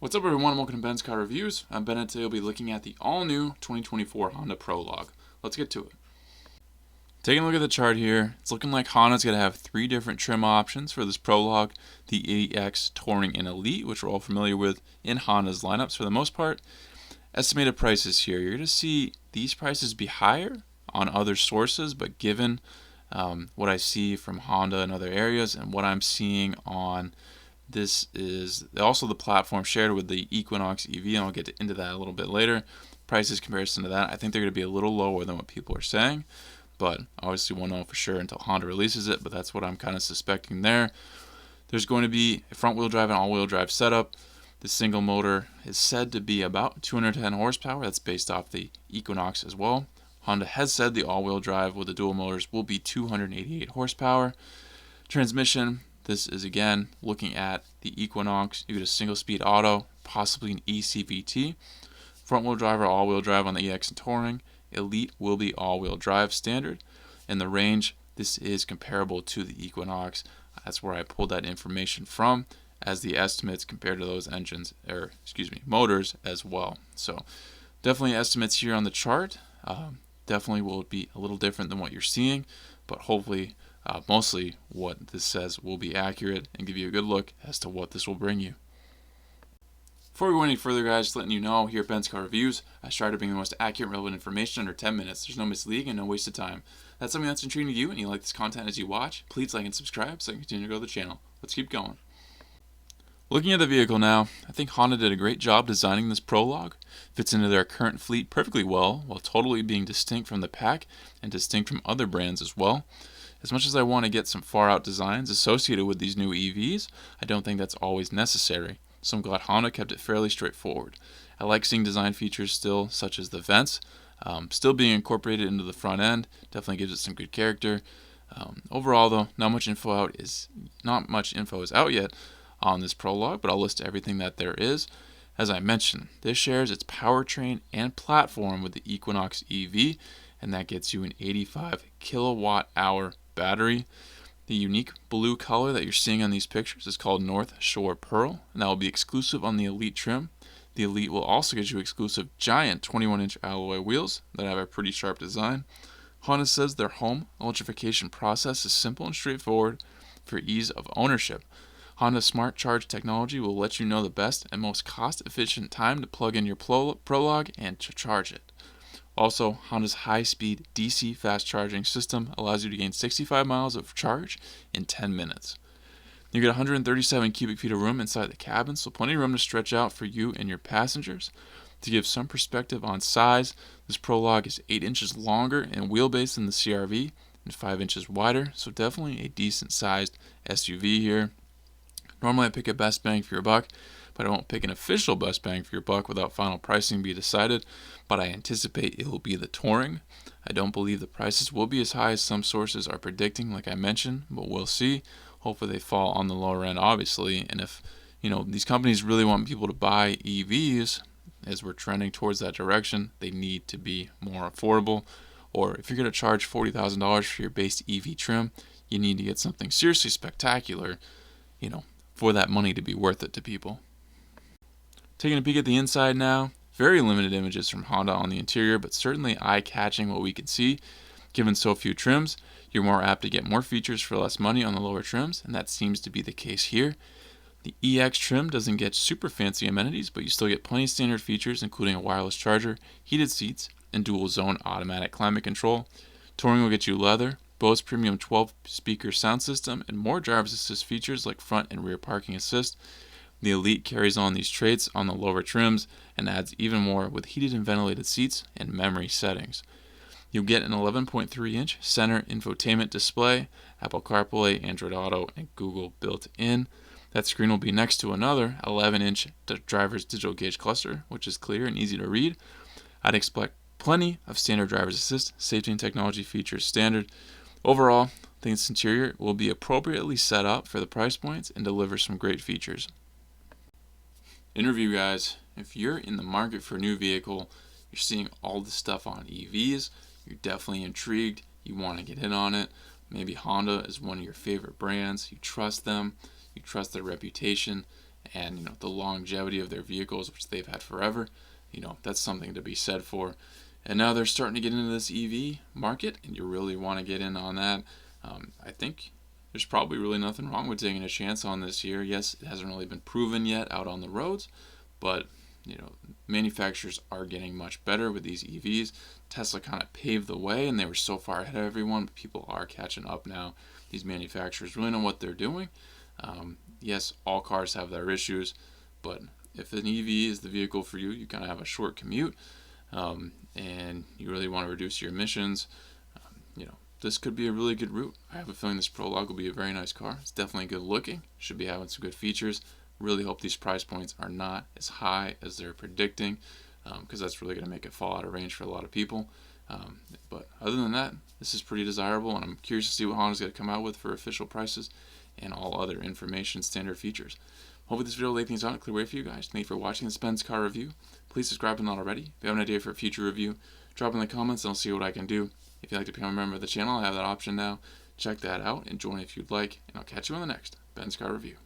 What's up everyone, and welcome to Ben's Car Reviews. I'm Ben and today we'll be looking at the all-new 2024 Honda Prologue. Let's get to it. Taking a look at the chart here, it's looking like Honda's going to have three different trim options for this Prologue. The EX, Touring, and Elite, which we're all familiar with in Honda's lineups for the most part. Estimated prices here, you're going to see these prices be higher on other sources, but given what I see from Honda and other areas and what I'm seeing on this is also the platform shared with the Equinox EV, and I'll get into that a little bit later. Prices comparison to that, I think they're going to be a little lower than what people are saying, but obviously won't know for sure until Honda releases it, but that's what I'm kind of suspecting there. There's going to be a front-wheel drive and all-wheel drive setup. The single motor is said to be about 210 horsepower. That's based off the Equinox as well. Honda has said the all-wheel drive with the dual motors will be 288 horsepower. Transmission, this is again looking at the Equinox. You get a single-speed auto, possibly an eCVT. Front-wheel drive or all-wheel drive on the EX and Touring. Elite will be all-wheel drive standard. And the range, this is comparable to the Equinox. That's where I pulled that information from as the estimates compared to those motors as well. So definitely estimates here on the chart. Definitely will be a little different than what you're seeing, but hopefully mostly what this says will be accurate and give you a good look as to what this will bring you. Before we go any further, guys, just letting you know, here at Ben's Car Reviews, I try to bring the most accurate and relevant information under 10 minutes. There's no misleading and no waste of time. If that's something that's intriguing to you and you like this content as you watch, please like and subscribe so I can continue to grow the channel. Let's keep going. Looking at the vehicle now, I think Honda did a great job designing this Prologue. Fits into their current fleet perfectly well, while totally being distinct from the pack and distinct from other brands as well. As much as I want to get some far-out designs associated with these new EVs, I don't think that's always necessary. So I'm glad Honda kept it fairly straightforward. I like seeing design features still, such as the vents, still being incorporated into the front end. Definitely gives it some good character. Overall, though, not much info is out yet on this Prologue, but I'll list everything that there is. As I mentioned, this shares its powertrain and platform with the Equinox EV, and that gets you an 85 kilowatt hour battery. The unique blue color that you're seeing on these pictures is called North Shore Pearl, and that will be exclusive on the Elite trim. The Elite will also get you exclusive giant 21-inch alloy wheels that have a pretty sharp design. Honda says their home electrification process is simple and straightforward for ease of ownership. Honda's Smart Charge technology will let you know the best and most cost-efficient time to plug in your Prologue and to charge it. Also, Honda's high-speed DC fast charging system allows you to gain 65 miles of charge in 10 minutes. You get 137 cubic feet of room inside the cabin, so plenty of room to stretch out for you and your passengers. To give some perspective on size, this Prologue is 8 inches longer in wheelbase than the CR-V and 5 inches wider, so definitely a decent-sized SUV here. Normally I pick a best bang for your buck, but I won't pick an official best bang for your buck without final pricing be decided, but I anticipate it will be the Touring. I don't believe the prices will be as high as some sources are predicting, like I mentioned, but we'll see. Hopefully they fall on the lower end, obviously, and if these companies really want people to buy EVs, as we're trending towards that direction, they need to be more affordable. Or if you're going to charge $40,000 for your base EV trim, you need to get something seriously spectacular, for that money to be worth it to people. Taking a peek at the inside now, very limited images from Honda on the interior, but certainly eye-catching what we can see. Given so few trims, you're more apt to get more features for less money on the lower trims, and that seems to be the case here. The EX trim doesn't get super fancy amenities, but you still get plenty of standard features, including a wireless charger, heated seats, and dual-zone automatic climate control. Touring will get you leather, Bose premium 12-speaker sound system, and more driver's assist features like front and rear parking assist. The Elite carries on these traits on the lower trims and adds even more with heated and ventilated seats and memory settings. You'll get an 11.3-inch center infotainment display, Apple CarPlay, Android Auto, and Google built in. That screen will be next to another 11-inch driver's digital gauge cluster, which is clear and easy to read. I'd expect plenty of standard driver's assist, safety and technology features standard. Overall, I think this interior will be appropriately set up for the price points and deliver some great features. In review, guys, if you're in the market for a new vehicle, you're seeing all this stuff on EVs, you're definitely intrigued, you want to get in on it. Maybe Honda is one of your favorite brands, you trust them, you trust their reputation, and the longevity of their vehicles, which they've had forever. That's something to be said for. And now they're starting to get into this EV market, and you really want to get in on that. I think there's probably really nothing wrong with taking a chance on this year. Yes, it hasn't really been proven yet out on the roads, but manufacturers are getting much better with these EVs. Tesla kind of paved the way, and they were so far ahead of everyone, but people are catching up now. These manufacturers really know what they're doing. Yes, all cars have their issues, but if an EV is the vehicle for you, you kind of have a short commute, and you really want to reduce your emissions, this could be a really good route. I have a feeling this Prologue will be a very nice car. It's definitely good looking, should be having some good features. Really hope these price points are not as high as they're predicting, because that's really going to make it fall out of range for a lot of people. But other than that, this is pretty desirable, and I'm curious to see what Honda's going to come out with for official prices and all other information standard features. Hopefully this video laid things out in a clear way for you guys. Thank you for watching this Benz car review. Please subscribe if not already. If you have an idea for a future review, drop in the comments and I'll see what I can do. If you'd like to become a member of the channel, I have that option now. Check that out and join if you'd like, and I'll catch you on the next Benz car review.